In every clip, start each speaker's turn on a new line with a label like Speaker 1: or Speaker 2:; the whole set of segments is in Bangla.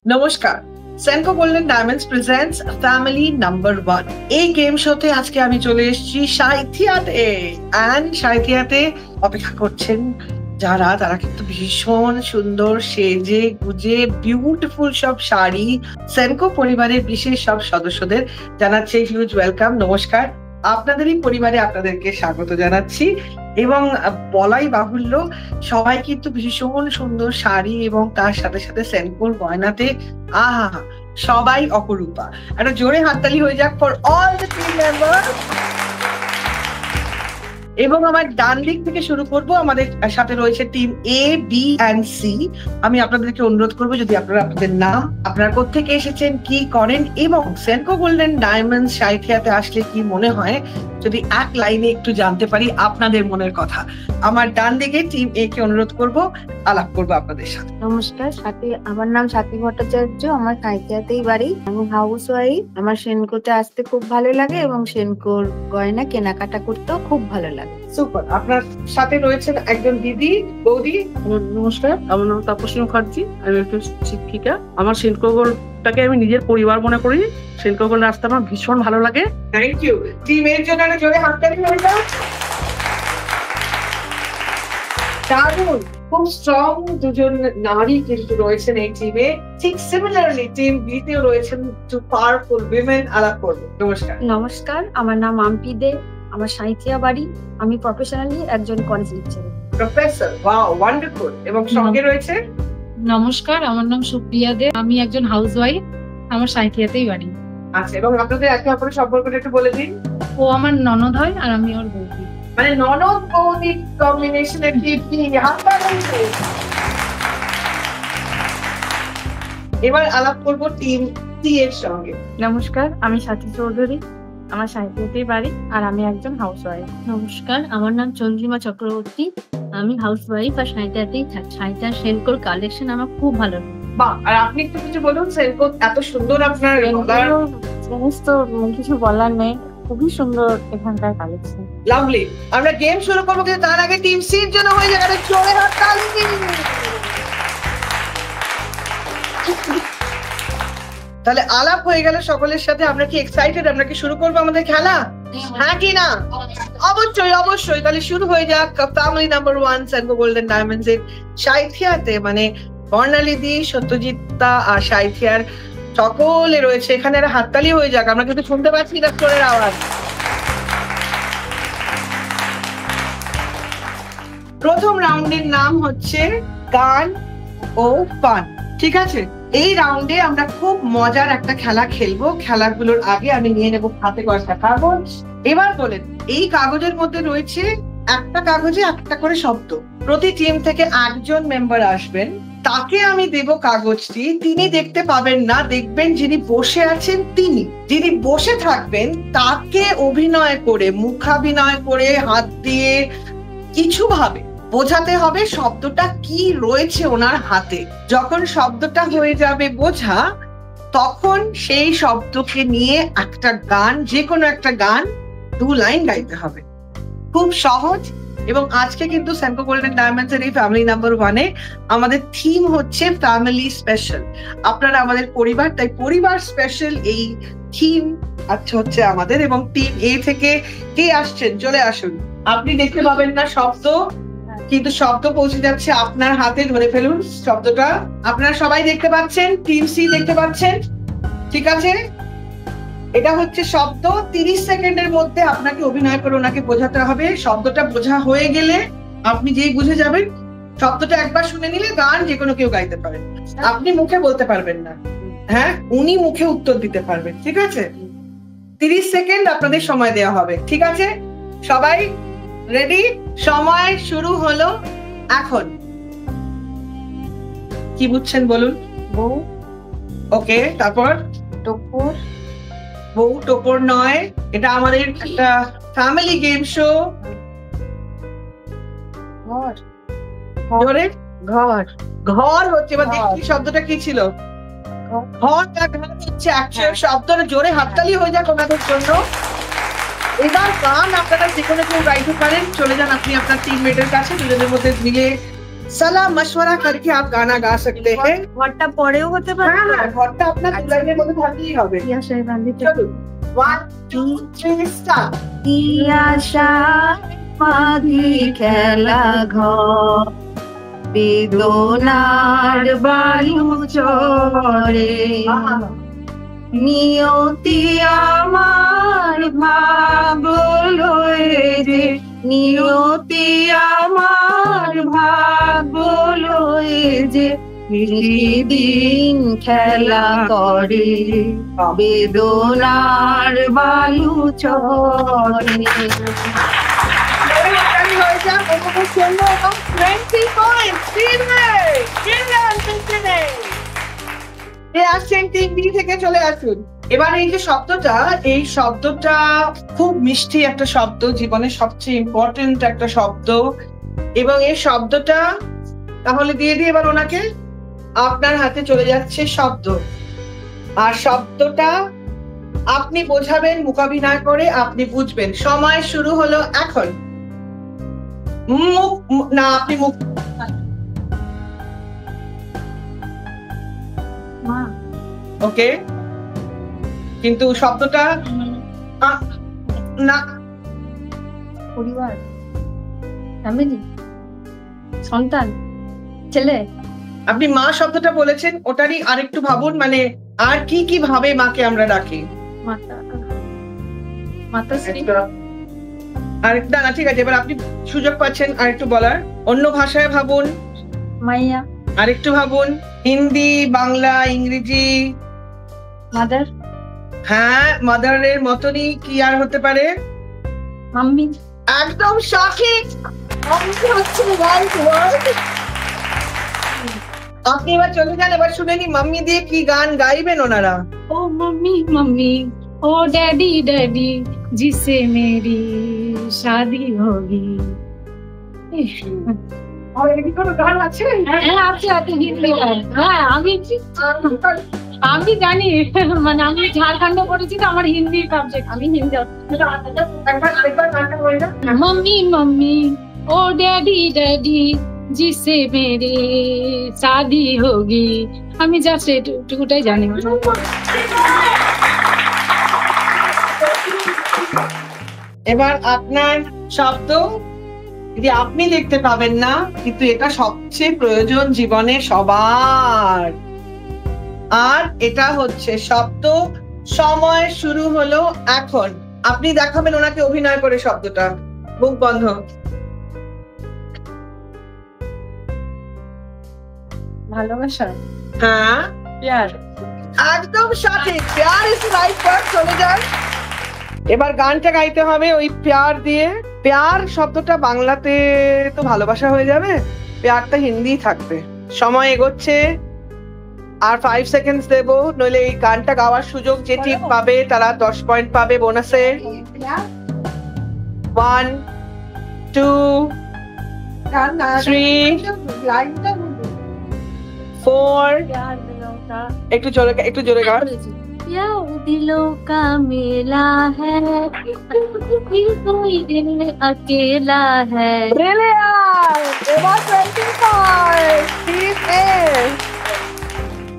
Speaker 1: নমস্কার। Senco golden diamonds presents family number 1 এই গেম শোতে আজকে আমি চলে এসেছি সাঁইথিয়াতে। সাঁইথিয়াতে অপেক্ষা করছেন যারা, তারা কিন্তু ভীষণ সুন্দর সেজে গুজে বিউটিফুল সব শাড়ি। সেনকো পরিবারের বিশেষ সব সদস্যদের জানাচ্ছি হিউজ ওয়েলকাম, নমস্কার। আপনাদেরই পরিবারে আপনাদেরকে স্বাগত জানাচ্ছি। এবং বলাই বাহুল্য, সবাই কিন্তু ভীষণ সুন্দর শাড়ি এবং তার সাথে সাথে সেনকোর গয়নাতে আহা সবাই অপরূপা। একটা জোরে হাততালি হয়ে যাক for all the team member. এবং আমার ডান দিক থেকে শুরু করব, আমাদের সাথে রয়েছে team A, B and C. আমি আপনাদেরকে অনুরোধ করবো, যদি আপনারা আপনাদের নাম, আপনারা কোত্থেকে এসেছেন, কি করেন এবং সেনকো গোল্ডেন ডায়মন্ডস সাঁইথিয়াতে আসলে কি মনে হয়, যদি এক লাইনে একটু জানতে পারি আপনাদের মনের কথা। আমার ডান দিকে টিম এ কে অনুরোধ করব, আলাপ করবো আপনাদের সাথে।
Speaker 2: নমস্কার, আমার নাম স্বাতী ভট্টাচার্য। আমার সাঁইথিয়াতেই বাড়ি। আমি হাউস ওয়াইফ। আমার সেনকোতে আসতে খুব ভালো লাগে এবং সেনকোর গয়না কেনাকাটা করতেও খুব ভালো লাগে।
Speaker 1: সুপার। আপনার সাথে রয়েছেন একজন দিদি, বৌদি।
Speaker 3: নমস্কার, আমার নাম তাপসী মুখার্জি। আমি একজন শিক্ষিকা। আমার সেনকো গোল্ডটাকে আমি নিজের পরিবার মনে করি। সেনকো গোল্ড আসতে আমার ভীষণ ভালো লাগে।
Speaker 1: Thank you. টিম এর জন্য একটা জোরে হাততালি হয়ে যাক। দারুণ, খুব স্ট্রং দুজন নারী কিন্তু রয়েছেন এই টিমে। ঠিক সিমিলারলি টিম বি তেও রয়েছেন টু পাওয়ারফুল উইমেন। আলাপ করবো। নমস্কার।
Speaker 2: নমস্কার, আমার নাম মাম্পি দে। আমার সাঁইথিয়া বাড়ি। আমি প্রফেশনালি একজন college lecturer.
Speaker 1: Professor, wow, wonderful. এবং সঙ্গে রয়েছে।
Speaker 4: নমস্কার, আমার নাম সুপ্রিয়া দে। আমি একজন হাউস ওয়াইফ। আমার সাঁইথিয়াতেই বাড়ি।
Speaker 1: আচ্ছা, এবং আপনাদের একে অপরের সম্পর্কটা একটু বলে দিন।
Speaker 4: ও আমার ননদ হয় আর আমি ওর বৌদি।
Speaker 1: মানে ননদ বৌদি কম্বিনেশনের টিম। এবার আলাপ করবো টিম সি এর সঙ্গে।
Speaker 2: নমস্কার, আমি সাথী চৌধুরী। আমার সাঁইথিয়াতেই বাড়ি আর আমি একজন হাউস ওয়াইফ।
Speaker 4: নমস্কার, আমার নাম চন্দ্রিমা চক্রবর্তী। আমি হাউস ওয়াইফ আর সাঁইথিয়াতেই থাকি। সাঁইথিয়ার সেনকোর কালেকশন আমার খুব ভালো লাগে।
Speaker 1: বাহ, আর আপনি একটু কিছু বলুন। সেনকো এত সুন্দর, আপনার
Speaker 2: জিনিস তো কিছু বলার নেই, খুবই সুন্দর এখানকার কালেকশন।
Speaker 1: লাভলি। আমরা গেম শুরু করবো, কিন্তু তার আগে টিম সির জন্য হয়ে যাবে জোরে হাততালি। তাহলে আলাপ হয়ে গেল সকলের সাথে। আমরা কি এক্সাইটেড? আমরা কি শুরু করবো আমাদের খেলা? হ্যাঁ কি না? অবশ্যই অবশ্যই। তাহলে শুরু হয়ে যাক family number 1 Senco golden diamonds এর সাঁইথিয়াতে। মানে বর্ণালী দি, সত্যজিৎদা আর সাঁইথিয়ার সকলে রয়েছে এখানে। একটা হাততালি হয়ে যাক, আমরা কিন্তু শুনতে পাচ্ছি না চোরের আওয়াজ। প্রথম রাউন্ডের নাম হচ্ছে গান ও ফান। ঠিক আছে, এই রাউন্ডে আমরা খুব মজার একটা খেলা খেলবো। খেলাগুলোর আগে আমি নিয়ে নেবো হাতে কয়েকটা কাগজ। এবার বলেন, এই কাগজের মধ্যে রয়েছে একটা কাগজে একটা করে শব্দ। প্রতি টিম থেকে একজন মেম্বার আসবেন, তাকে আমি দেব কাগজটি। তিনি দেখতে পাবেন না, দেখবেন যিনি বসে আছেন তিনি। যিনি বসে থাকবেন তাকে অভিনয় করে, মুখাভিনয় করে, হাত দিয়ে কিছু ভাবে বোঝাতে হবে শব্দটা কি রয়েছে ওনার হাতে। যখন শব্দটা হয়ে যাবে বোঝা, তখন সেই শব্দকে নিয়ে একটা গান, যে কোনো একটা গান 2 লাইন গাইতে হবে। খুব সহজ। এবং আজকে কিন্তু সেনকো গোল্ডেন ডায়মন্ডস এর এই ফ্যামিলি নাম্বার 1 এ আমাদের থিম হচ্ছে ফ্যামিলি স্পেশাল। আপনারা আমাদের পরিবার, তাই পরিবার স্পেশাল এই থিম আচ্ছা হচ্ছে আমাদের। এবং টিম এ থেকে কে আসছেন, চলে আসুন। আপনি দেখতে পাবেন না শব্দ, কিন্তু শব্দ পৌঁছে যাচ্ছে আপনার হাতে। ধরে ফেলুন শব্দটা। আপনারা সবাই দেখতে পাচ্ছেন, টিম সি দেখতে পাচ্ছেন? ঠিক আছে, এটা হচ্ছে শব্দ। 30 সেকেন্ডের মধ্যে আপনাকে অভিনয় করে ওনাকে বোঝাতে হবে। শব্দটা বোঝা হয়ে গেলে আপনি যেই বুঝে যাবেন, শব্দটা একবার শুনে নিলে গান যে কোনো কেউ গাইতে পারেন। আপনি মুখে বলতে পারবেন না, হ্যাঁ, উনি মুখে উত্তর দিতে পারবেন। ঠিক আছে, 30 সেকেন্ড আপনাদের সময় দেওয়া হবে। ঠিক আছে, সবাই রেডি? সময় শুরু হলো এখন। কি বুঝছেন বলুন?
Speaker 2: বউ।
Speaker 1: ওকে, তারপর?
Speaker 2: টোপর।
Speaker 1: বউ টোপর নয়, এটা আমাদের একটা ফ্যামিলি গেম শো।
Speaker 2: ঘর।
Speaker 1: ধরে
Speaker 2: ঘর।
Speaker 1: ঘর হচ্ছে। এবার দেখি শব্দটা কি ছিল। ঘর না ঘর হচ্ছে অ্যাকচুয়াল শব্দটা। জোরে হাততালি হয়ে যাক ওনাদের জন্য। এবার গান আপনারা যে কোনো কেউ গাইতে পারেন। চলে যান আপনি আপনার টিমমেটের কাছে, দুজনের মধ্যে মিলে सलाह मशवरा करके आप गाना गा सकते हैं।
Speaker 2: ঘরটা পরেও হতে পারে।
Speaker 1: হ্যাঁ, ঘরটা আপনার দু লাইনের মধ্যে থাকলেই হবে।
Speaker 2: কি আশায় বাঁধিতে
Speaker 1: চলুন 1 2 3 স্টার্ট।
Speaker 2: কি আশায় বাঁধি খেলা ঘর, বেদনার বায়ু চরে, নিয়তি আমার ভাবলো যে, নিয়তি আমার ভাবলো যে, দিন খেলা করে বেদনার বায়ু চরে।
Speaker 1: থেকে চলে আসুন। এবার এই যে শব্দটা, এই শব্দটা খুব মিষ্টি একটা শব্দ, জীবনের সবচেয়ে ইম্পর্টেন্ট একটা শব্দ, এবং এই শব্দটা তাহলে দিয়ে দিয়ে এবার ওনাকে আপনার হাতে চলে যাচ্ছে শব্দ, আর শব্দটা আপনি বোঝাবেন মুখাভিনয় করে, আপনি বুঝবেন। সময় শুরু হলো এখন। মুখ না, আপনি মুখ
Speaker 4: মা
Speaker 1: ওকে, কিন্তু শব্দটা না,
Speaker 4: পরিবার, ফ্যামিলি, সন্তান, ছেলে।
Speaker 1: আপনি মা শব্দটা বলেছেন, ওটারই আরেকটু ভাবুন, মানে আর কি কি ভাবে মাকে আমরা ডাকি।
Speaker 4: মাতা, মাতাশ্রী,
Speaker 1: আরেকটা না, ঠিক আছে, এবার আপনি সুযোগ পাচ্ছেন আরেকটু বলার। অন্য ভাষায় ভাবুন,
Speaker 4: মাইয়া,
Speaker 1: আরেকটু ভাবুন, হিন্দি, বাংলা, ইংরেজি।
Speaker 4: মাদার,
Speaker 1: হ্যাঁ, মাদারের মতনই কি আর হতে পারে?
Speaker 4: মাম্মি।
Speaker 1: একদম সঠিক, মাম্মি হচ্ছে right word। আপনি এবার চলে যান, এবার শুনেনি মাম্মি দিয়ে কি গান গাইবেন ওনারা।
Speaker 4: ओ मम्मी मम्मी, ओ डैडी डैडी, जिससे मेरी शादी होगी।
Speaker 1: আর এদিকে কোনো গান আছে?
Speaker 4: হ্যাঁ, আপনি আপনি হিন্দি গান। হ্যাঁ, আমি জানি, মানে আমি ঝাড়খণ্ডে পড়েছি তো, আমার হিন্দি সাবজেক্ট, আমি হিন্দি।
Speaker 1: একবার আরেকবার গানটা বলে না।
Speaker 4: मम्मी मम्मी, ओ डैडी डैडी, जिससे मेरी शादी होगी। আমি জাস্ট এটুকুটাই জানি।
Speaker 1: এবার আপনার শব্দ, যদি আপনি দেখতে পাবেন না, কিন্তু এটা সবচেয়ে প্রয়োজন জীবনে সবার। আর এটা হচ্ছে শব্দ, সময় শুরু হলো এখন। আপনি দেখাবেন ওনাকে অভিনয় করে শব্দটা, মুখ বন্ধ।
Speaker 2: ভালোবাসা,
Speaker 1: হ্যাঁ,
Speaker 2: প্যার,
Speaker 1: একদম সঠিক, প্যার ইজ রাইট ওয়ার্ড। চলে যান, এবার গানটা গাইতে হবে ওই প্যার দিয়ে। প্যার শব্দটা বাংলাতে তো ভালোবাসা হয়ে যাবে, প্যারটা হিন্দি থাকবে। সময় এগোচ্ছে, আর 5 সেকেন্ডস দেবো, নইলে এই গানটা গাওয়ার সুযোগ যে টিম পাবে তারা 10 পয়েন্ট পাবে বোনাসে। 1 2 3 4, একটু জোরে গান।
Speaker 4: प्यार दिलों का मेला है, कोई दिल अकेला है।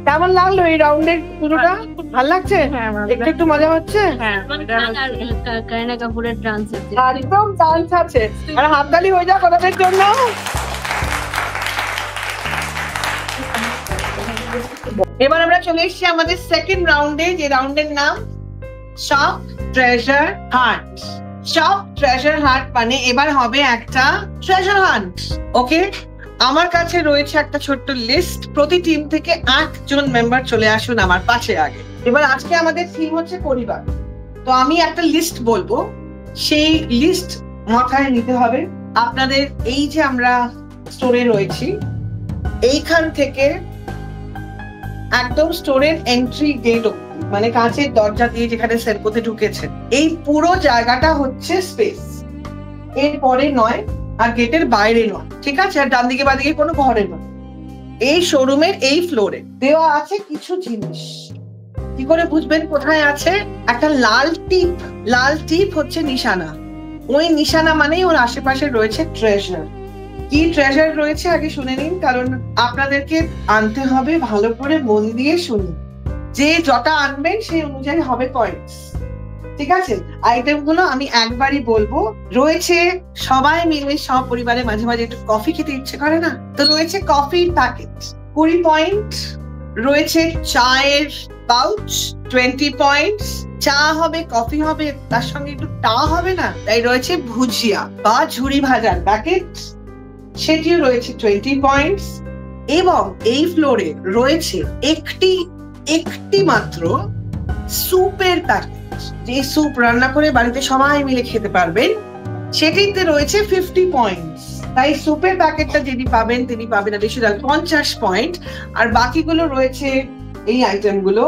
Speaker 1: কেমন লাগলো এই রাউন্ডের পুরোটা? ভালো লাগছে? একটু একটু মজা হচ্ছে?
Speaker 4: কারিনা কাপুরের ডান্স আছে,
Speaker 1: একদম ডান্স আছে। আর হাততালি হয়ে যাক ওদের জন্য। এবার আমরা চলে এসেছি আমাদের সেকেন্ড রাউন্ডে, যে রাউন্ডের নাম shop treasure hunt. Shop treasure hunt মানে এবার হবে একটা ট্রেজার হান্ট। ওকে, আমার কাছে রয়েছে একটা ছোট্ট লিস্ট। প্রতি টিম থেকে 8 জন মেম্বার চলে আসুন আমার পাশে আগে। এবার আজকে আমাদের থিম হচ্ছে পরিবার, তো আমি একটা লিস্ট বলবো, সেই লিস্ট মাথায় নিতে হবে আপনাদের। এই যে আমরা স্টোরে রয়েছি, এইখান থেকে একদম স্টোরের এন্ট্রি গেট অব্দি, মানে কাঁচের দরজা দিয়ে যেখানে সেলফোতে ঢুকেছেন, এই পুরো জায়গাটা হচ্ছে স্পেস। এর পরে নয়, আর গেটের বাইরে নয়, ঠিক আছে? আর ডান দিকে বাদিকে কোনো ঘরে নয়। এই শোরুমের এই ফ্লোরে দেওয়া আছে কিছু জিনিস। কি করে বুঝবেন কোথায় আছে? একটা লাল টিপ, লাল টিপ হচ্ছে নিশানা। ওই নিশানা মানেই ওর আশেপাশে রয়েছে ট্রেজার। কি ট্রেজার রয়েছে আগে শুনে নিন, কারণ আপনাদেরকে আনতে হবে ভালো করে মন দিয়ে শুনুন। যে যটা আনবেন সেই অনুযায়ী হবে পয়েন্টস, ঠিক আছে? আইটেম গুলো আমি একবারই বলবো। রয়েছে সবাই মিলে সব পরিবারে মাঝে মাঝে একটু কফি খেতে ইচ্ছে করে না, তো রয়েছে কফির প্যাকেট 20 পয়েন্ট, রয়েছে চায়ের পাউচ 20 পয়েন্টস, চা হবে কফি হবে তার সঙ্গে একটু টা হবে না, তাই রয়েছে ভুজিয়া বা ঝুরি ভাজার প্যাকেট, সেটিও রয়েছে 20 পয়েন্টস। এবং এই ফ্লোরে রয়েছে একটি মাত্র স্যুপের প্যাকেট, যে স্যুপ রান্না করে বাড়িতে সবাই মিলে খেতে পারবেন, সেটিতে রয়েছে 50 পয়েন্টস। তাই স্যুপের প্যাকেটটা যিনি পাবেন তিনি পাবেন অ্যাডিশনাল 50 পয়েন্ট। আর বাকিগুলো রয়েছে এই আইটেমগুলো।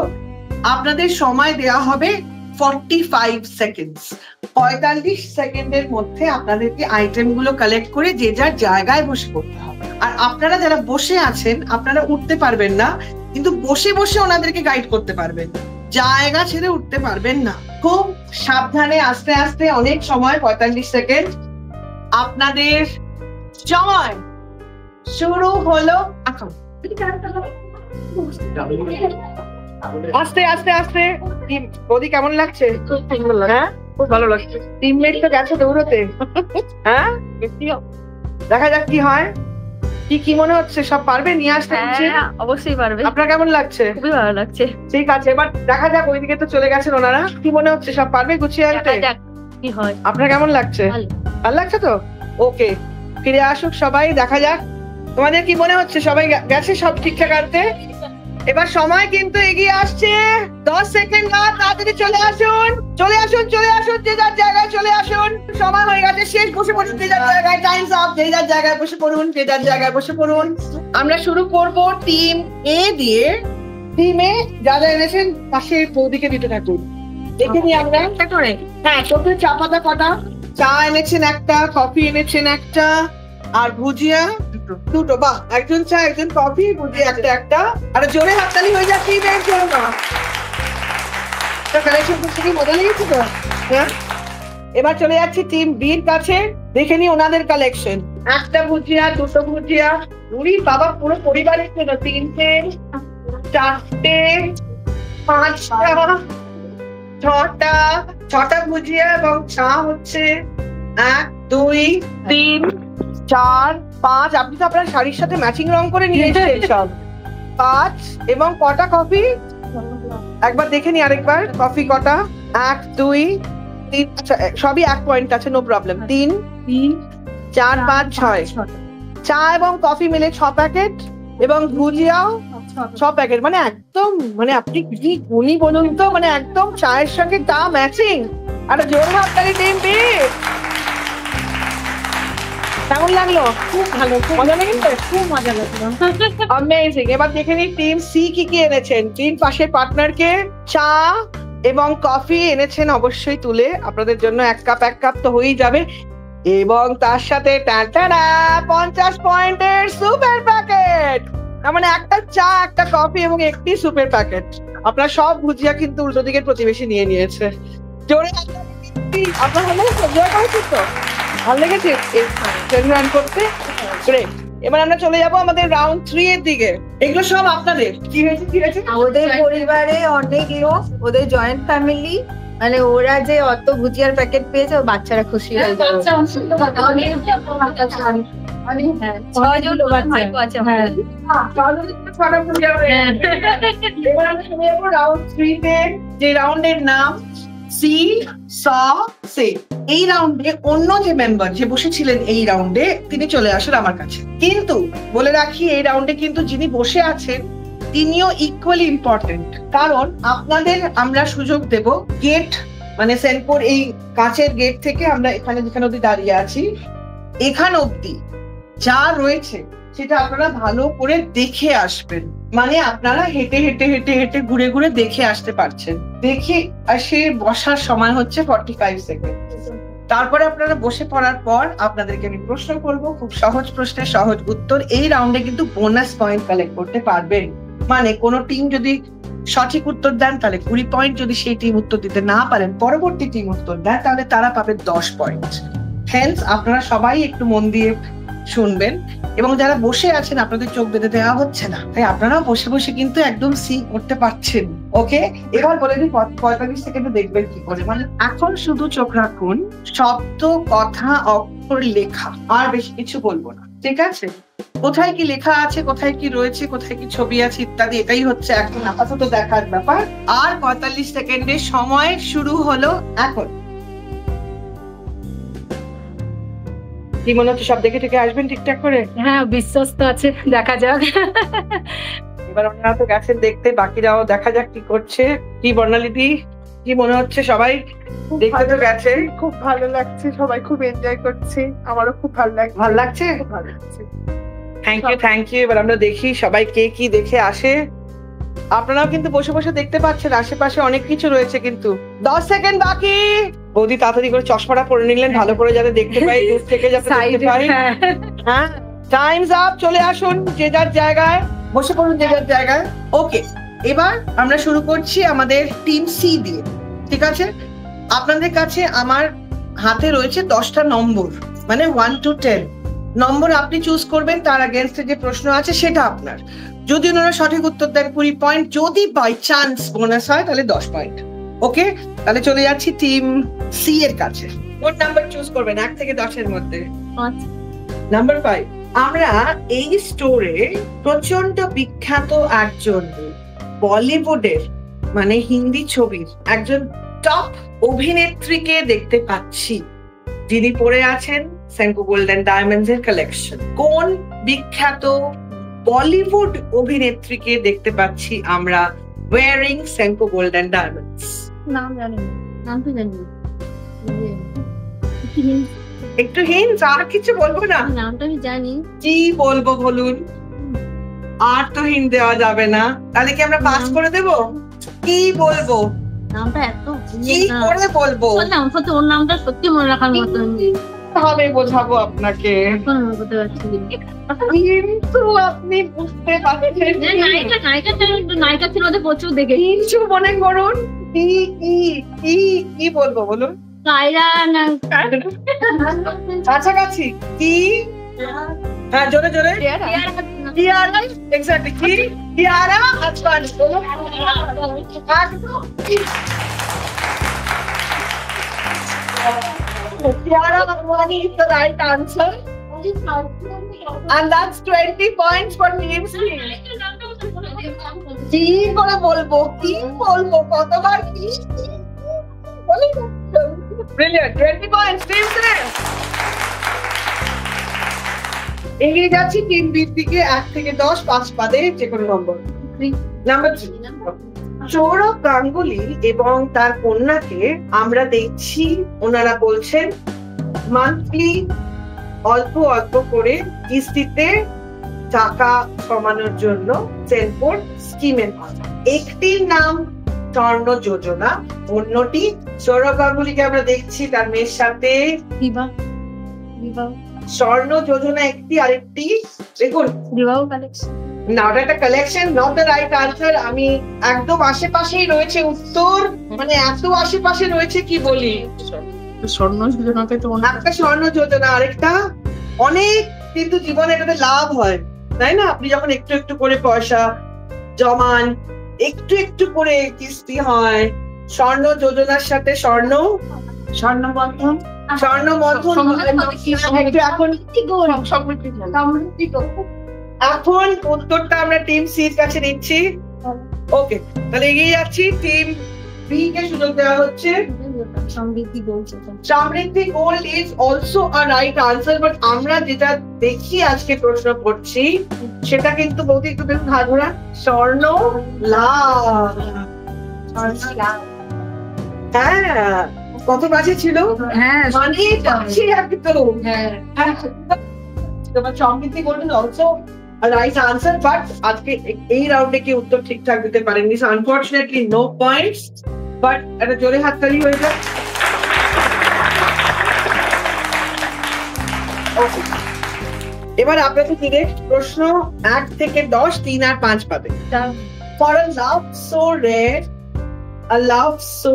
Speaker 1: আপনাদের সময় দেওয়া হবে 45 সেকেন্ডস, 45 সেকেন্ডের মধ্যে আপনাদেরকে আইটেমগুলো কালেক্ট করে যে যার জায়গায় বসে করতে হবে। আর আপনারা যারা বসে আছেন আপনারা উঠতে পারবেন না, কিন্তু বসে বসে ওনাদেরকে গাইড করতে পারবেন, জায়গা ছেড়ে উঠতে পারবেন না। খুব সাবধানে আস্তে আস্তে, অনেক সময় 45 সেকেন্ড আপনাদের সময় শুরু হলো এখন। আস্তে আস্তে আস্তে। বৌদি কেমন লাগছে?
Speaker 3: খুব সুন্দর লাগছে,
Speaker 1: হ্যাঁ
Speaker 3: খুব ভালো লাগছে।
Speaker 1: টিমমেট তো গেছে দৌড়তে, হ্যাঁ দেখা যাক কি হয়। কি মনে হচ্ছে, সব পারবে নিয়ে আসতে?
Speaker 2: হ্যাঁ অবশ্যই পারবে।
Speaker 1: আপনার কেমন লাগছে?
Speaker 2: খুবই ভালো লাগছে।
Speaker 1: ঠিক আছে, এবার দেখা যাক, ওইদিকে তো চলে গেছেন ওনারা। কি মনে হচ্ছে, সব পারবে গুছিয়ে আনতে?
Speaker 2: কি হয়?
Speaker 1: আপনার কেমন লাগছে? ভালো লাগছে তো? ওকে, ফিরে আসুক সবাই, দেখা যাক তোমাদের কি মনে হচ্ছে। সবাই গেছে সব ঠিকঠাক আনতে? এবার সময় কিন্তু এগিয়ে আসছে, 10 সেকেন্ড না, তাড়াতাড়ি চলে আসুন, চলে আসুন, চলে আসুন, যে যার জায়গায় চলে আসুন। সময় হয়ে গেছে শেষ, বসে পড়ুন যে যার জায়গায়, টাইমস আপ, যে যার জায়গায় বসে পড়ুন, যে যার জায়গায় বসে পড়ুন। আমরা শুরু করব টিম এ দিয়ে। টিমে যারা এনেছেন পাশের বৌদিকে দিতে থাকুন, দেখে নিই আমরা একটা করে। হ্যাঁ, চোখে চা পাতা কটা? চা এনেছেন একটা, কফি এনেছেন একটা, আর ভুজিয়া দুটো। বাহ, একজন চা একজন কফি, ভুজিয়া একটা। আর জোরে হাততালি হয়ে যাচ্ছে টিমের জন্য। কালেকশন করতে কি মজা লেগেছে তো? হ্যাঁ, এবার চলে যাচ্ছি টিম বির কাছে, দেখে নি ওনাদের কালেকশন। একটা ভুজিয়া, দুটো ভুজিয়া, উরি বাবা, পুরো পরিবারের জন্য 3টে, 4টে, 5টা, 6টা ভুজিয়া এবং চা হচ্ছে 1, 2, 3, 4, 5। আপনি তো আপনার শাড়ির সাথে ম্যাচিং রং করে নিয়ে এসেছেন সব। 5 এবং কটা কফি একবার দেখে নি আরেকবার। কফি কটা? 1, 2, 3, সবই 1 পয়েন্ট আছে, নো প্রবলেম। 3, 4, 5, 6 চা এবং কফি মিলে 6 প্যাকেট এবং ভুজিয়াও 6 প্যাকেট। মানে একদম, মানে আপনি কি গুণী বলুন তো, মানে একদম চায়ের সঙ্গে তা ম্যাচিং। আর জোর হাততালি টিম বি। কেমন লাগলো?
Speaker 4: খুব ভালো,
Speaker 1: মজা লেগেছে?
Speaker 4: খুব মজা লাগলো।
Speaker 1: অ্যামেজিং। এবার দেখে নিই টিম সি কি এনেছেন। টিম পাশের পার্টনারকে চা এবং কফি এনেছেন অবশ্যই তুলে, আপনাদের জন্য 1 কাপ তো হয়েই যাবে। এবং তার সাথে 50 পয়েন্টের সুপের প্যাকেট। তার মানে একটা চা, একটা কফি এবং একটি সুপের প্যাকেট। আপনার সব ভুজিয়া কিন্তু উল্টো দিকের প্রতিবেশী নিয়ে নিয়েছে। জোরে আপনার ভালো লেগেছে তো? ভালো লেগেছে রান করতে? গ্রেট। এবার আমরা চলে যাবো আমাদের রাউন্ড 3 এর দিকে। এগুলো সব আপনাদের। কি হয়েছে?
Speaker 2: ওদের পরিবারে অনেক লোক, ওদের জয়েন্ট ফ্যামিলি, মানে ওরা যে অত ভুজিয়ার প্যাকেট পেয়েছে, ও বাচ্চারা খুশি হয়ে যাবে।
Speaker 4: বাচ্চা অনেক
Speaker 2: হ্যাঁ, 6 জন ভাইপো আছে আমাদের।
Speaker 1: এবার আমরা চলে যাবো রাউন্ড 3 তে, যে রাউন্ডের নাম সি স সে। এই রাউন্ডে অন্য যে মেম্বার যে বসেছিলেন এই রাউন্ডে, তিনি চলে আসেন আমার কাছে। কিন্তু বলে রাখি, এই রাউন্ডে কিন্তু যিনি বসে আছেন তিনিও ইকুয়ালি ইম্পর্টেন্ট, কারণ আপনাদের আমরা সুযোগ দেব গেট, মানে সেনপুর এই কাঁচের গেট থেকে আমরা এখানে যেখানে অব্দি দাঁড়িয়ে আছি, এখান অব্দি যা রয়েছে সেটা আপনারা ভালো করে দেখে আসবেন। মানে আপনারা হেঁটে হেঁটে হেঁটে হেঁটে ঘুরে ঘুরে দেখে আসতে পারছেন। দেখে আসে বসার সময় হচ্ছে 45 সেকেন্ড। তারপরে আপনারা বসে পড়ার পর আপনাদেরকে আমি প্রশ্ন করবো, খুব সহজ প্রশ্নের সহজ উত্তর। এই রাউন্ডে কিন্তু বোনাস পয়েন্ট কালেক্ট করতে পারবেন। মানে কোন টিম যদি সঠিক উত্তর দেন তাহলে 20 পয়েন্ট, যদি সেই টিম উত্তর দিতে না পারেন, পরবর্তী টিম উত্তর দেন, তাহলে তারা পাবে 10 পয়েন্ট। হেন্স আপনারা সবাই একটু মন দিয়ে শুনবেন, এবং যারা বসে আছেন আপনাদের চোখ বেঁধে দেওয়া হচ্ছে না, তাই আপনারাও বসে বসে কিন্তু একদম সি করতে পারছেন। ওকে, এবার বলে দিই 45 সেকেন্ডে দেখবেন কি করে। মানে এখন শুধু চোখ রাখুন, শব্দ, কথা, অক্ষর, লেখা, আর বেশি কিছু বলবো না, ঠিক আছে? কোথায় কি লেখা আছে, কোথায় কি রয়েছে, কোথায় কি ছবি আছে ইত্যাদি, এটাই হচ্ছে এখন আপাতত দেখার ব্যাপার। আর 45 সেকেন্ডের সময় শুরু হলো এখন। কি মনে হচ্ছে, সব দেখে থেকে আসবেন ঠিকঠাক করে?
Speaker 4: হ্যাঁ, বিশ্বাস তো আছে, দেখা যাক।
Speaker 1: এবার ওনারা তো গেছেন দেখতে, বাকিরাও দেখা যাক কি করছে। কি বর্ণালীদি, কি মনে হচ্ছে? সবাই দেখতে তো গেছে।
Speaker 5: খুব ভালো লাগছে, সবাই খুব এনজয় করছে, আমারও খুব ভালো লাগছে।
Speaker 1: ভালো লাগছে?
Speaker 5: খুব ভালো লাগছে।
Speaker 1: Thank you. এবার আমরা দেখি সবাই কে কি দেখে আসে। আপনারাও কিন্তু বসে বসে দেখতে পাচ্ছেন, আশেপাশে অনেক কিছু রয়েছে কিন্তু। 10 সেকেন্ড বাকি। বৌদি তাড়াতাড়ি করে চশমাটা পরে নিলেন, ভালো করে যাতে দেখতে পাই, দূর থেকে যাতে দেখতে পাই। হ্যাঁ, টাইমস আপ, চলে আসুন যে যার জায়গায়, বসে পড়ুন যে যার জায়গায়। ওকে, এবার আমরা শুরু করছি আমাদের টিম সি দিয়ে, ঠিক আছে? আপনাদের কাছে আমার হাতে রয়েছে 10টা নম্বর, মানে 1 to 10 নম্বর আপনি চুজ করবেন, তার এগেইনস্টে যে প্রশ্ন আছে সেটা আপনার। যদি ওনারা সঠিক উত্তর দেন 20 পয়েন্ট, যদি বাই চান্স বোনাস হয় তাহলে 10 পয়েন্ট। ওকে, তাহলে চলে যাচ্ছি টিম সি এর কাছে। কোন নাম্বার চুজ করবেন 1 থেকে 10 এর মধ্যে? নাম্বার 5। আমরা এই স্টোরে প্রচন্ড বিখ্যাত একজন বলিউডের, মানে হিন্দি ছবির একজন টপ অভিনেত্রীকে দেখতে পাচ্ছি, যিনি পরে আছেন সেনকো গোল্ড এন্ড ডায়মন্ডস এর কালেকশন। কোন বিখ্যাত বলিউড অভিনেত্রীকে দেখতে পাচ্ছি আমরা wearing Senco gold and diamonds?
Speaker 2: নাম জানি না, নাম তো জানি না।
Speaker 1: একটু হিন্ট, আর কিছু বলবো না?
Speaker 2: নামটা আমি জানি।
Speaker 1: কি বলবো বলুন? আর তো হিন্ট দেওয়া যাবে না, তাহলে কি আমরা পাস করে দেব? কি বলবো?
Speaker 2: নামটা এত
Speaker 1: কি করে বলবো?
Speaker 2: ওর নামটা সত্যি মনে রাখার মতো
Speaker 1: ভাবে বোঝাবো আপনাকে,
Speaker 2: মনে করতে পারছি।
Speaker 1: কিন্তু আপনি বুঝতে পারছেন।
Speaker 2: নায়িকা ছিল ওদের প্রচুর দেখে।
Speaker 1: কিছু মনে করুন, কি কি কি কি বলবো বলুন?
Speaker 2: কায়রা না,
Speaker 1: কাছাকাছি। কি? হ্যাঁ, জোরে জোরে। কিয়ারা, এক্স্যাক্টলি। কি? Kiara Advani. Kiara Advani is the right answer, and that's 20 points for Team C. কি করে বলবো, কি বলবো, কতবার কি বলি? Brilliant, 20 points Team C. এগিয়ে যাচ্ছি টিম বি থেকে 1 থেকে 10 5 পাদে যে কোনো নম্বর। নাম্বার 3। সৌরভ গাঙ্গুলি এবং তার কন্যাকে আমরা দেখছি, ওনারা বলছেন মান্থলি অল্প অল্প করে কিস্তিতে টাকা কমানোর জন্য সেনকোর স্কিমের কথা। একটির নাম স্বর্ণ যোজনা, অন্যটি সৌরভ গাঙ্গুলিকে আমরা দেখছি তার মেয়ের সাথে
Speaker 2: বিবাহ।
Speaker 1: স্বর্ণ যোজনা একটি, আরেকটি দেখুন
Speaker 2: বিবাহ কালেকশন।
Speaker 1: না, ওটা একটা collection, not the right answer. আমি একদম আশেপাশেই রয়েছে উত্তর, মানে এত আশেপাশে রয়েছে কি বলি।
Speaker 3: স্বর্ণ যোজনাতে তো
Speaker 1: একটা স্বর্ণ যোজনা, আরেকটা অনেক, কিন্তু জীবনে এটাতে লাভ হয়, তাই না? আপনি যখন একটু একটু করে পয়সা জমান, একটু একটু করে কিস্তি হয়। স্বর্ণ যোজনার সাথে স্বর্ণ বন্ধন, স্বর্ণ বন্ধন। এখন উত্তরটা আমরা টিম সি এর কাছে নিচ্ছি। ওকে, তাহলে এগিয়ে যাচ্ছি। টিম বি কে সুযোগ দেওয়া হচ্ছে। Samriddhi gold is also a right answer, but আমরা যেটা দেখি আজকে প্রশ্ন করছি সেটা কিন্তু বৌদি একটু দেখুন, হাত ঘোরা। স্বর্ণ লাভ। হ্যাঁ, কত বাজে ছিল?
Speaker 2: হ্যাঁ,
Speaker 1: মানে পাচ্ছি একদম। হ্যাঁ, তোমার Samriddhi gold is also right answer, but আজকে এই রাউন্ডে কি উত্তর ঠিকঠাক দিতে পারেননি, আনফরচুনেটলি নো পয়েন্টস। বাট একটা জোরে হাততালি হয়ে যায়। এবার আপনাদের ডিরেক্ট প্রশ্ন 1 থেকে 10, 3 আর 5 পাবে। For a love so rare, a love so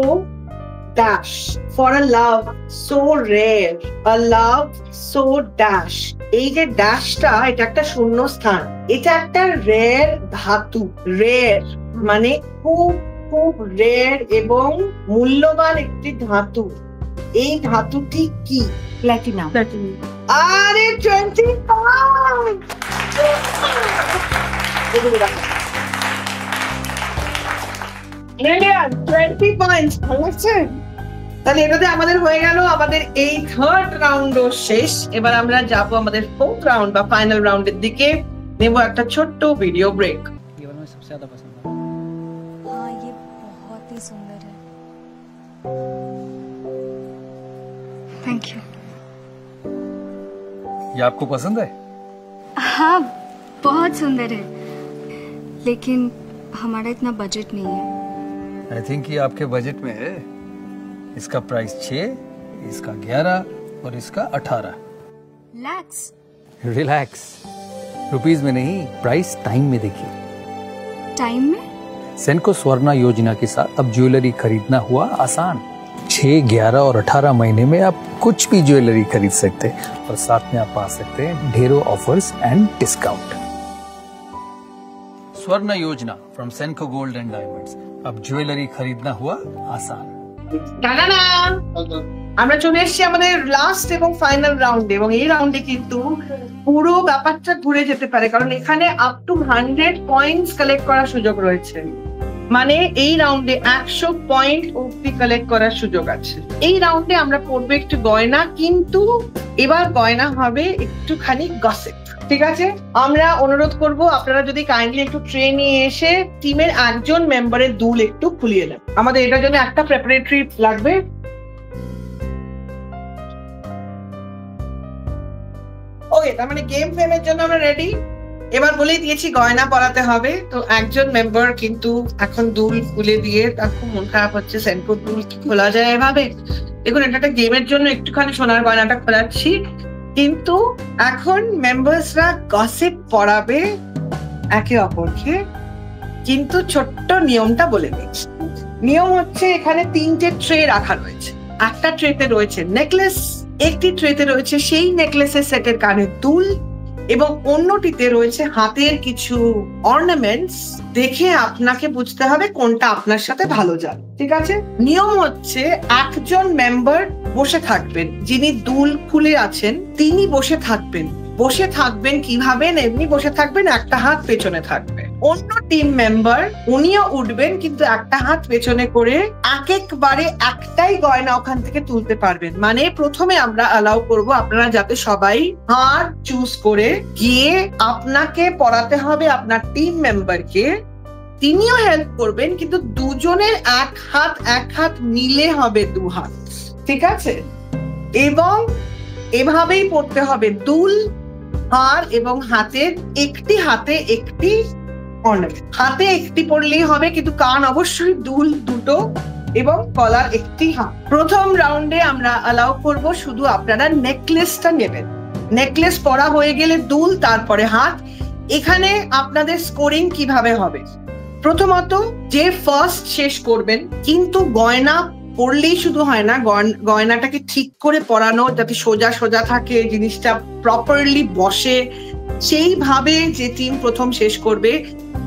Speaker 1: dash. For a love so rare, a love so dash. এই যে ড্যাশটা, এটা একটা শূন্য স্থান, এটা একটা রেয়ার ধাতু। রেয়ার মানে খুব খুব রেয়ার এবং মূল্যবান একটি ধাতু। এই ধাতুটি কি?
Speaker 2: প্ল্যাটিনাম।
Speaker 1: আরে 25! Brilliant! 20 points! ভালো লাগছে? তাহলে এটাতে আমাদের হয়ে গেল আমাদের এই থার্ড রাউন্ডও শেষ। এবার আমরা যাব আমাদের ফোর্থ রাউন্ড বা ফাইনাল রাউন্ডের দিকে। নেব একটা ছোট্ট ভিডিও ব্রেক।
Speaker 6: ये वाला मुझे सबसे ज्यादा पसंद है।
Speaker 7: हाँ ये बहुत ही सुंदर है। Thank you.
Speaker 6: ये आपको पसंद है?
Speaker 7: हाँ बहुत सुंदर है, लेकिन हमारा इतना बजट नहीं है।
Speaker 6: आई थिंक ये आपके बजट में है। इसका प्राइस 6, इसका 11 और इसका 18।
Speaker 7: लैक्स।
Speaker 6: रिलैक्स, रुपीस में नहीं, प्राइस टाइम में देखिए।
Speaker 7: टाइम में?
Speaker 6: सेनको स्वर्णा योजना के साथ अब ज्वेलरी खरीदना हुआ आसान। 6, 11 और 18 महीने में आप कुछ भी ज्वेलरी खरीद सकते हैं और साथ में आप पा सकते हैं ढेरों ऑफर्स एंड डिस्काउंट। स्वर्ण योजना फ्रॉम सेनको गोल्ड एंड डायमंड्स, अब ज्वेलरी खरीदना हुआ आसान।
Speaker 1: টানানা! আমরা চলে এসেছি আমাদের লাস্ট এবং ফাইনাল রাউন্ডে, এবং এই রাউন্ডে কিন্তু পুরো ব্যাপারটা ঘুরে যেতে পারে, কারণ এখানে আপ টু 100 পয়েন্টস কালেক্ট করার সুযোগ রয়েছে। মানে এই রাউন্ডে 100 পয়েন্ট অবধি কালেক্ট করার সুযোগ আছে। এই রাউন্ডে আমরা পড়বো একটু গয়না, কিন্তু এবার গয়না হবে একটুখানি গসিপ। ঠিক আছে, আমরা অনুরোধ করব আপনারা যদি কাইন্ডলি একটু ট্রে নিয়ে এসে টিমের একজন মেম্বারের দুল একটু খুলিয়ে নেন। আমাদের এটার জন্য একটা প্রিপারেটরি লাগবে। ওকে, তার মানে গেম ফ্রেমের জন্য আমরা রেডি। এবার বলেই দিয়েছি গয়না পরাতে হবে, তো একজন মেম্বার কিন্তু এখন দুল খুলে দিয়ে তার খুব মন খারাপ হচ্ছে। সেনকোর দুল কি খোলা যায় এভাবে? দেখুন, এটা একটা গেমের জন্য একটুখানি সোনার গয়নাটা খোলাচ্ছি, কিন্তু এখন মেম্বার্সরা গসিপ পড়াবে একে অপরকে। কিন্তু ছোট্ট নিয়মটা বলে দিচ্ছি। নিয়ম হচ্ছে, এখানে 3টে ট্রে রাখা রয়েছে। একটা ট্রেতে রয়েছে নেকলেস, একটি ট্রেতে রয়েছে সেই নেকলেসের সেটের কানের দুল, এবং অন্যটিতে রয়েছে হাতের কিছু অর্নামেন্টস। দেখে আপনাকে বুঝতে হবে কোনটা আপনার সাথে ভালো যায়। ঠিক আছে, নিয়ম হচ্ছে একজন মেম্বার বসে থাকবেন, যিনি দুল খুলে আছেন তিনি বসে থাকবেন। বসে থাকবেন কিভাবে? এমনি বসে থাকবেন, একটা হাত পেছনে থাকবে। অন্য টিম মেম্বার উনিও উঠবেন, কিন্তু একটা হাত পেছনে করে একবারে একটাই গয়না ওখান থেকে তুলতে পারবেন। মানে প্রথমে আমরা অ্যালাউ করব আপনারা যাতে সবাই হার চুজ করে গিয়ে আপনাকে পড়াতে হবে আপনার টিম মেম্বারকে। তিনিও হেল্প করবেন, কিন্তু দুজনের এক হাত মিলে হবে 2 হাত। ঠিক আছে, এবং এভাবেই পড়তে হবে দুল, হার এবং হাতের একটি হাতে একটি অর্নামেন্ট। হাতে একটি পড়লেই হবে, কিন্তু কান অবশ্যই দুল দুটো এবং গলার একটি হাত। প্রথম রাউন্ডে আমরা অ্যালাউ করব শুধু আপনারা নেকলেসটা নেবেন। নেকলেস পরা হয়ে গেলে দুল, তারপরে হাত। এখানে আপনাদের স্কোরিং কিভাবে হবে? প্রথমত যে ফার্স্ট শেষ করবেন, কিন্তু গয়না পড়লেই শুধু হয় না, গয়নাটাকে ঠিক করে পরানো যাতে সোজা সোজা থাকে, জিনিসটা প্রপারলি বসে, সেইভাবে যে টিম প্রথম শেষ করবে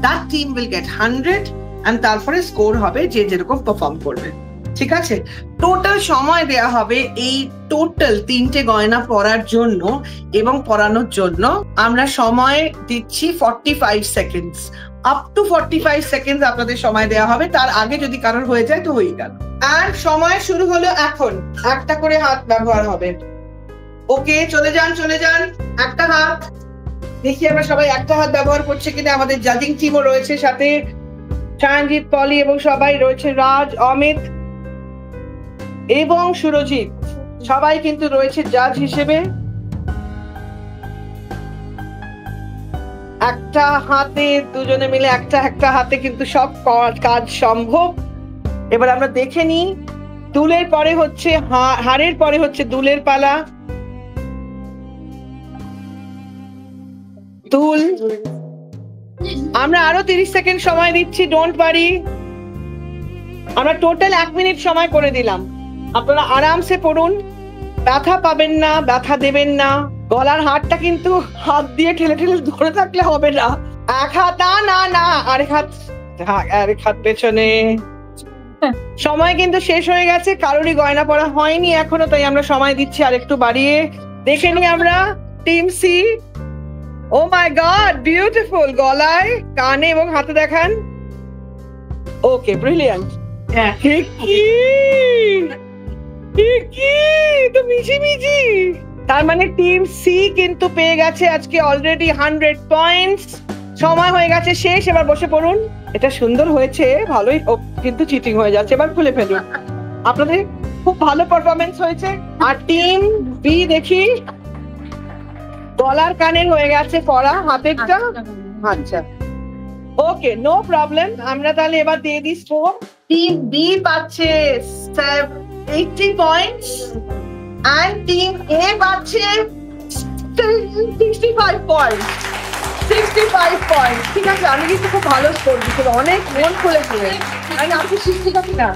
Speaker 1: that team will get 100 and তারপরে স্কোর হবে যে যেরকম পারফর্ম করবে। ঠিক আছে, টোটাল সময় দেয়া হবে এই টোটাল 3টে গয়না পরার জন্য এবং পরানোর জন্য। আমরা সময় দিচ্ছি 45 সেকেন্ডস, আপ টু 45 সেকেন্ডস আপনাদের সময় দেওয়া হবে। তার আগে যদি কারোর হয়ে যায় তো হয়ে গেল। আর সময় শুরু হলো এখন। একটা করে হাত ব্যবহার হবে। ওকে, চলে যান। একটা হাত দেখি আমরা সবাই একটা হাত ব্যবহার করছে কিনা। আমাদের জাজিং টিমও রয়েছে সাথে, সায়নজিৎ, পলি এবং সবাই রয়েছে, রাজ, অমিত এবং সুরজিৎ, সবাই কিন্তু রয়েছে জাজ হিসেবে। একটা হাতে দুজনে মিলে একটা হাতে কিন্তু সব কাজ সম্ভব। এবার আমরা দেখে নিই, দুলের পরে হচ্ছে হারের পরে হচ্ছে দুলের পালা। দুল, আমরা আরো 30 সেকেন্ড সময় দিচ্ছি, ডোন্ট ওয়ারি। আমরা টোটাল 1 মিনিট সময় করে দিলাম। আপনারা আরামসে পড়ুন, ব্যথা পাবেন না, ব্যথা দেবেন না। গলার হাতটা কিন্তু হাত দিয়ে ঠেলে ঠেলে ধরে থাকলে হবে না। এক হাত না, আরেক হাত পেছনে। সময় কিন্তু শেষ হয়ে গেছে, কারোরই গয়না পরা হয়নি এখনো, তাই আমরা সময় দিচ্ছি আর একটু বাড়িয়ে। দেখে নি আমরা টিম সি। ও মাই গড, বিউটিফুল। গলায়, কানে এবং হাতে দেখান। ওকে, ব্রিলিয়ান্ট। তো মিছি। তার মানে টিম সি কিন্তু পেয়ে গেছে আজকে অলরেডি 100 পয়েন্টস। সময় হয়ে গেছে শেষ, এবার বসে পড়ুন। এটা সুন্দর হয়েছে, ভালোই, কিন্তু চিটিং হয়ে যাচ্ছে। এবার খুলে ফেলুন। আপনাদের খুব ভালো পারফরমেন্স হয়েছে। আর টিম বি দেখি, গলার কানের হয়ে গেছে পড়া, হাতেরটা। আচ্ছা, ওকে, নো প্রবলেম। আমরা তাহলে এবার দিয়ে দিই স্কোর। টিম বি পাচ্ছে 80 পয়েন্টস and টিম এ পাচ্ছে 65 পয়েন্ট। 65 পয়েন্ট, ঠিক আছে। আমি কিন্তু খুব ভালো স্কোর দিচ্ছি, অনেক মন খুলেছে। আপনি শিখতে না,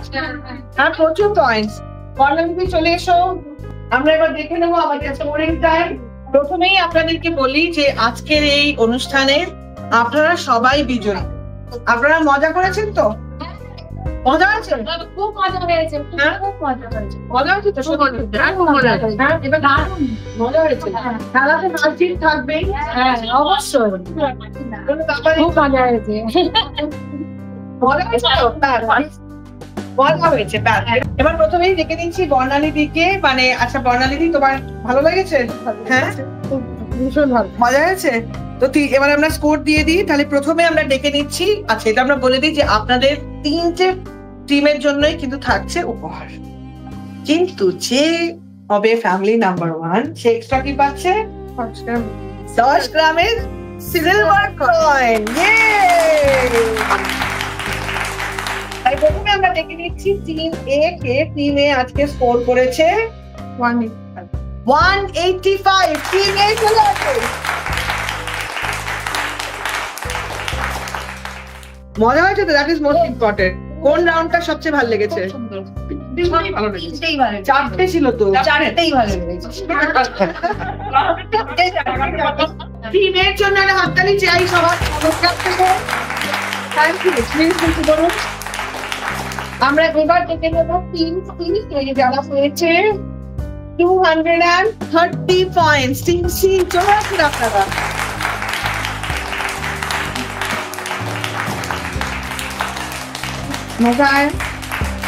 Speaker 1: আর প্রচুর পয়েন্টস। বর্ণালী চলে এসো, আমরা এবার দেখে নেবো আমাদের স্কোরিং টাইম। প্রথমেই আপনাদেরকে বলি যে আজকের এই অনুষ্ঠানে আপনারা সবাই বিজয়ী। আপনারা মজা করেছেন তো? মজা হয়েছে?
Speaker 4: খুব মজা হয়েছে, খুব মজা হয়েছে।
Speaker 1: মজা হয়েছে তো? এবার মজা হয়েছে। খেলাতে নাচজিত থাকবেই।
Speaker 4: হ্যাঁ, অবশ্যই
Speaker 1: কোনো ব্যাপারই
Speaker 4: খুব মজা হয়েছে।
Speaker 1: মজা হয়েছে তো? মজা হয়েছে। এবার প্রথমেই দেখে নিচ্ছি বর্ণালী দিকে। মানে আচ্ছা বর্ণালী দি, তোমার ভালো লেগেছে? হ্যাঁ,
Speaker 5: ভীষণ ভালো।
Speaker 1: মজা হয়েছে তো। এবার আমরা স্কোর দিয়ে দিই। তাহলে প্রথমে আমরা ডেকে নিচ্ছি। আচ্ছা, এটা আমরা বলে দিই যে আপনাদের 3টে টিমের জন্যই কিন্তু থাকছে উপহার। কিন্তু যে হবে ফ্যামিলি নাম্বার 1, সে এক্সট্রা কি পাচ্ছে? 10 গ্রামের সিলভার কয়েন। তাই প্রথমে আমরা ডেকে নিচ্ছি টিম এ কে। টিম এ আজকে স্কোর করেছে 185। টিম এ চলে আসে। মজা হয়েছে তো? That is most important. কোন রাউন্ডটা সবচেয়ে ভালো লেগেছে? চারটে ছিল তো?
Speaker 2: চারটেই ভালো লেগেছে।
Speaker 1: টিমের জন্য একটা হাততালি চাই সবার কাছ থেকে। Thank you. প্লিজ কিছু বলুন। আমরা এবার দেখে নেব টিম সি, যারা পেয়েছে 230 পয়েন্টস। টিম সি চলে আসুন আপনারা। মজা হয়?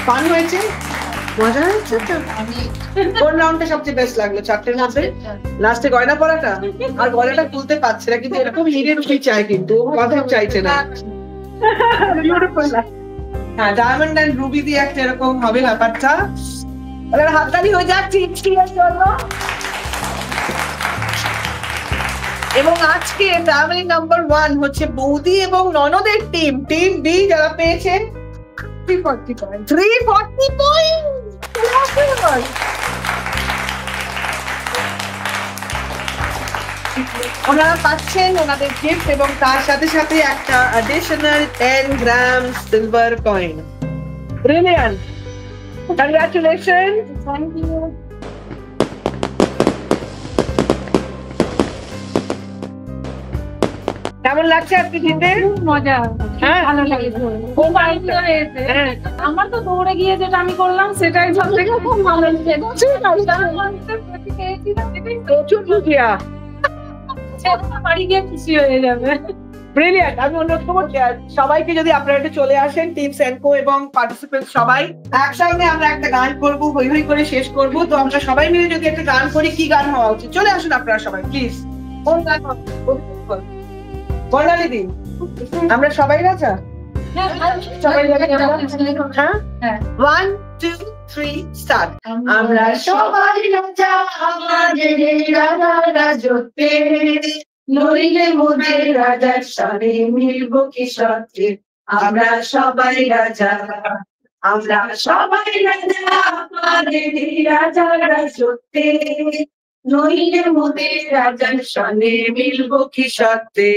Speaker 1: ফান হয়েছে? মজা হয়েছে তো? কোন রাউন্ডটা সবচেয়ে বেস্ট লাগলো চারটের মধ্যে? লাস্টে গয়না পরাটা? আর গয়নাটা খুলতে পারছে না, কিন্তু এরকম হিরে রুবি চাই, কিন্তু কথা চাইছে না। হ্যাঁ, ডায়মন্ড এন্ড রুবি দিয়ে একটা এরকম হবে ব্যাপারটা। হাততালি হয়ে যাচ্ছে টিমের জন্য। এবং আজকে ফ্যামিলি নাম্বার 1 হচ্ছে বৌদি এবং ননদের টিম। টিম বি যারা পেয়েছে 340 পয়েন্ট। ওনারা পাচ্ছেন ওনাদের গিফট এবং তার সাথে সাথে একটা additional 10 gram silver coin. Brilliant, congratulation.
Speaker 4: Thank you.
Speaker 1: কেমন লাগছে আজকে জিতে?
Speaker 4: খুব মজা,
Speaker 1: হ্যাঁ,
Speaker 4: ভালো লেগেছে, খুব আনন্দ হয়েছে। আমার তো দৌড়ে গিয়ে যেটা আমি করলাম সেটাই সব থেকে খুব ভালো লেগেছে।
Speaker 1: প্রচুর খুশিয়া।
Speaker 4: বাড়ি গিয়ে খুশি হয়ে যাবে।
Speaker 1: ব্রিলিয়ান্ট। আমি অনুরোধ করবো সবাইকে যদি আপনারা একটু চলে আসেন, টিম সেনকো এবং পার্টিসিপেন্ট সবাই একসঙ্গে আমরা একটা গান করবো, হই হই করে শেষ করবো। তো আমরা সবাই মিলে যদি একটা গান করি, কি গান হওয়া উচিত? চলে আসুন আপনারা সবাই প্লিজ। কোন গান? বর্ণালী দি, আমরা সবাই রাজা? সবাই হ্যাঁ, 1 2 3 স্টার্ট। আমরা সবাই রাজা, আমাদের রাজা রাজত্বে, নইলে মোদের রাজার সাথে মিলব কি সত্যি? আমরা সবাই রাজা, আমরা সবাই রাজা, আমাদের রাজা রাজত্বে, নইলে মোদের রাজার সাথে মিলব কি সত্যি?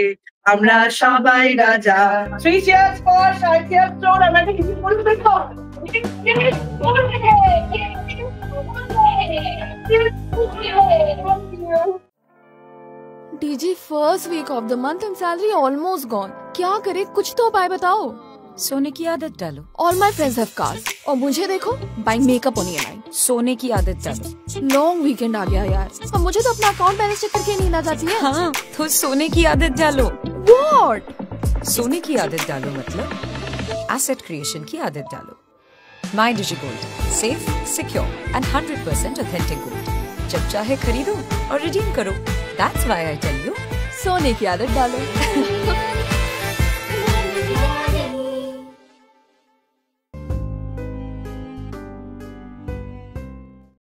Speaker 1: আমরা সবাই রাজা। 3 cheers for Shaitia Stone. I'm going to give you
Speaker 8: डीजी first week of the month and salary almost gone. क्या करे, कुछ तो उपाय बताओ।
Speaker 9: सोने की आदत डालो।
Speaker 8: All my friends have cars और मुझे देखो बाइंग मेकअप ऑन ईएमआई।
Speaker 9: सोने की आदत डालो।
Speaker 8: लॉन्ग वीकेंड आ गया यार, अब मुझे तो अपना अकाउंट बैलेंस चेक करके नींद आ जाती है।
Speaker 9: हाँ, तो सोने की आदत डालो।
Speaker 8: व्हाट?
Speaker 9: सोने की आदत डालो मतलब एसेट क्रिएशन की आदत डालो। My digi gold, safe, secure and 100% authentic gold. जब चाहे खरीदो और रिडीम करो। That's why I tell you,
Speaker 8: सोने की आदत डालो।